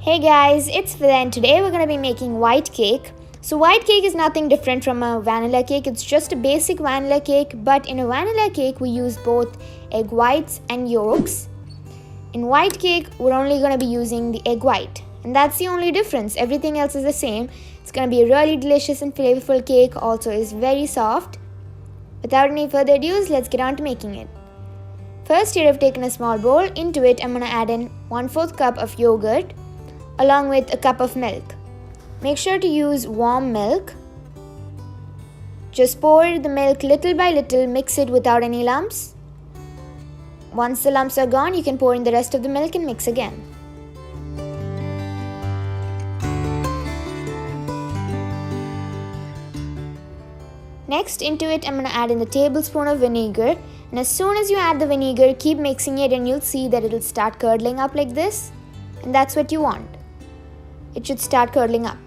Hey guys, it's Vida and today we're going to be making white cake. So white cake is nothing different from a vanilla cake. It's just a basic vanilla cake, but in a vanilla cake we use both egg whites and yolks. In white cake we're only going to be using the egg white, and that's the only difference. Everything else is the same. It's going to be a really delicious and flavorful cake, also is very soft. Without any further ado, let's get on to making it. First, here I've taken a small bowl. Into it I'm going to add in 1/4 cup of yogurt along with a cup of milk. Make sure to use warm milk. Just pour the milk little by little, mix it without any lumps. Once the lumps are gone, you can pour in the rest of the milk and mix again. Next, into it I'm going to add in a tablespoon of vinegar, and as soon as you add the vinegar, keep mixing it and you'll see that it'll start curdling up like this, and that's what you want. It should start curdling up.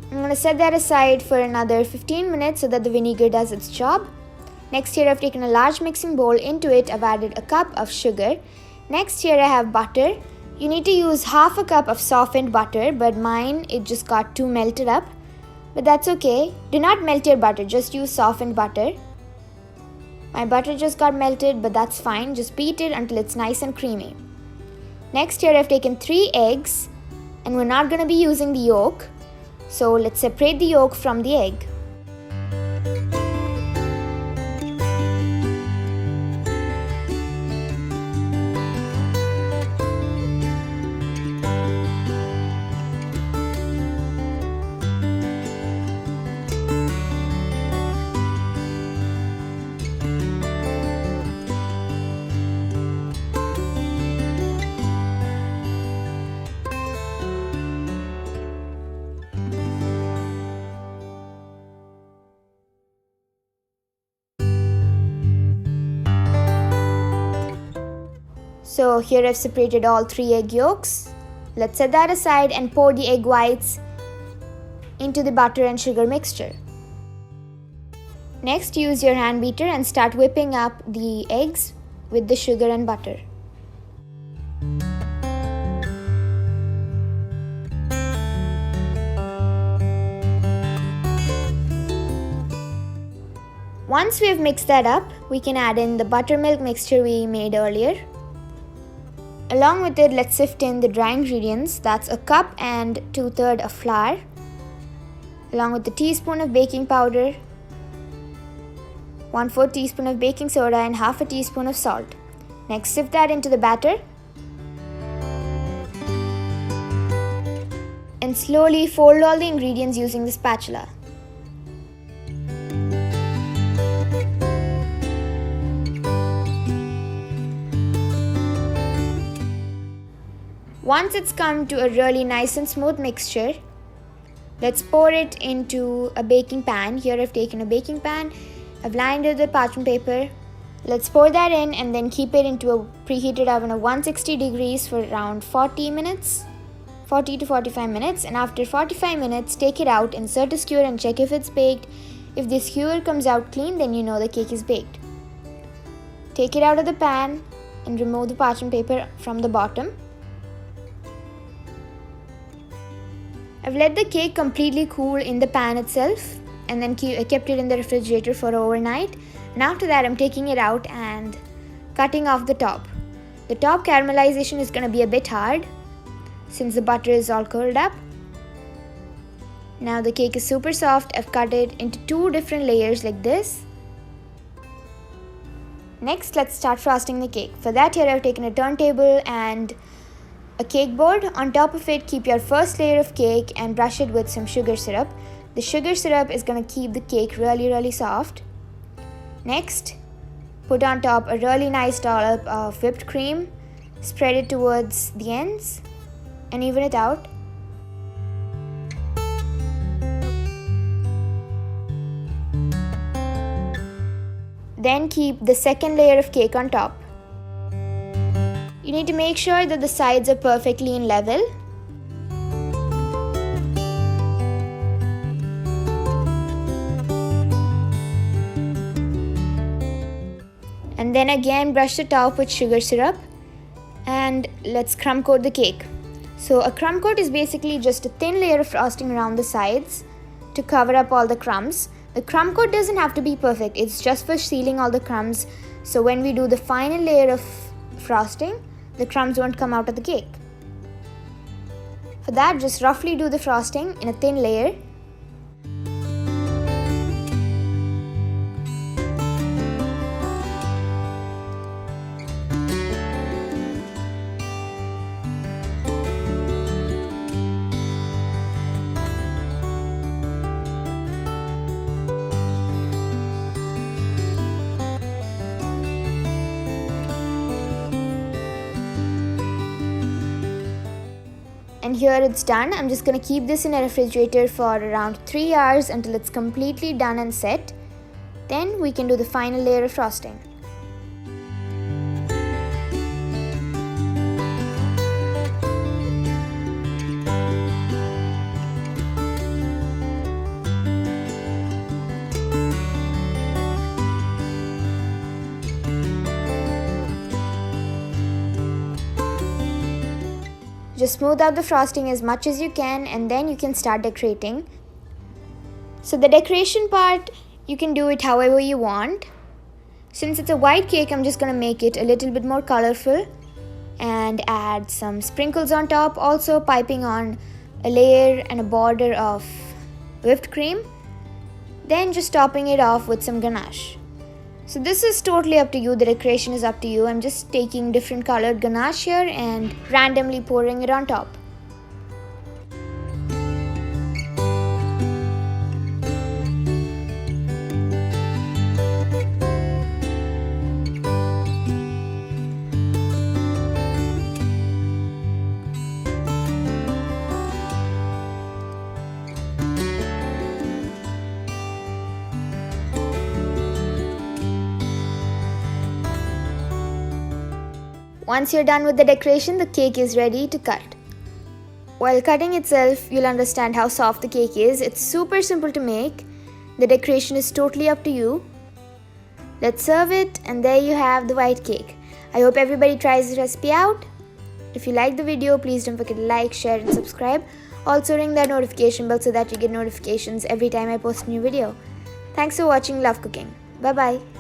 I'm going to set that aside for another 15 minutes so that the vinegar does its job. Next, here I've taken a large mixing bowl. Into it I've added a cup of sugar. Next, here I have butter. You need to use half a cup of softened butter, but mine it just got too melted up. But that's okay. Do not melt your butter, just use softened butter. My butter just got melted, but that's fine. Just beat it until it's nice and creamy. Next, here I've taken 3 eggs. And we're not going to be using the yolk, so let's separate the yolk from the egg. So here I've separated all 3 egg yolks. Let's set that aside and pour the egg whites into the butter and sugar mixture. Next, use your hand beater and start whipping up the eggs with the sugar and butter. Once we have mixed that up, we can add in the buttermilk mixture we made earlier. Along with it, let's sift in the dry ingredients. That's a cup and 2/3 of flour, along with a teaspoon of baking powder, 1/4 teaspoon of baking soda, and half a teaspoon of salt. Next, sift that into the batter and slowly fold all the ingredients using the spatula. Once it's come to a really nice and smooth mixture, let's pour it into a baking pan. Here I've taken a baking pan, I've lined it with parchment paper. Let's pour that in and then keep it into a preheated oven of 160 degrees for around 40 to 45 minutes. And after 45 minutes, take it out, insert a skewer and check if it's baked. If the skewer comes out clean, then you know the cake is baked. Take it out of the pan and remove the parchment paper from the bottom. I've let the cake completely cool in the pan itself and then kept it in the refrigerator for overnight. And after that, I'm taking it out and cutting off the top. The top caramelization is going to be a bit hard since the butter is all curled up. Now the cake is super soft. I've cut it into 2 different layers like this. Next, let's start frosting the cake. For that, here I've taken a turntable and a cake board. On top of it, keep your first layer of cake and brush it with some sugar syrup. The sugar syrup is going to keep the cake really soft. Next, put on top a really nice dollop of whipped cream. Spread it towards the ends and even it out. Then keep the second layer of cake on top. You need to make sure that the sides are perfectly in level. And then again brush the top with sugar syrup and let's crumb coat the cake. So a crumb coat is basically just a thin layer of frosting around the sides to cover up all the crumbs. The crumb coat doesn't have to be perfect, it's just for sealing all the crumbs, so when we do the final layer of frosting, the crumbs won't come out of the cake. For that, just roughly do the frosting in a thin layer. And here it's done. I'm just going to keep this in a refrigerator for around 3 hours until it's completely done and set. Then we can do the final layer of frosting. Just smooth out the frosting as much as you can and then you can start decorating. So the decoration part, you can do it however you want. Since it's a white cake, I'm just going to make it a little bit more colorful and add some sprinkles on top, also piping on a layer and a border of whipped cream. Then just topping it off with some ganache. So this is totally up to you, the decoration is up to you. I'm just taking different colored ganache here and randomly pouring it on top. Once you're done with the decoration, the cake is ready to cut. While cutting itself, you'll understand how soft the cake is. It's super simple to make. The decoration is totally up to you. Let's serve it, and there you have the white cake. I hope everybody tries this recipe out. If you like the video, please don't forget to like, share and subscribe. Also ring that notification bell so that you get notifications every time I post a new video. Thanks for watching. Love cooking. Bye bye.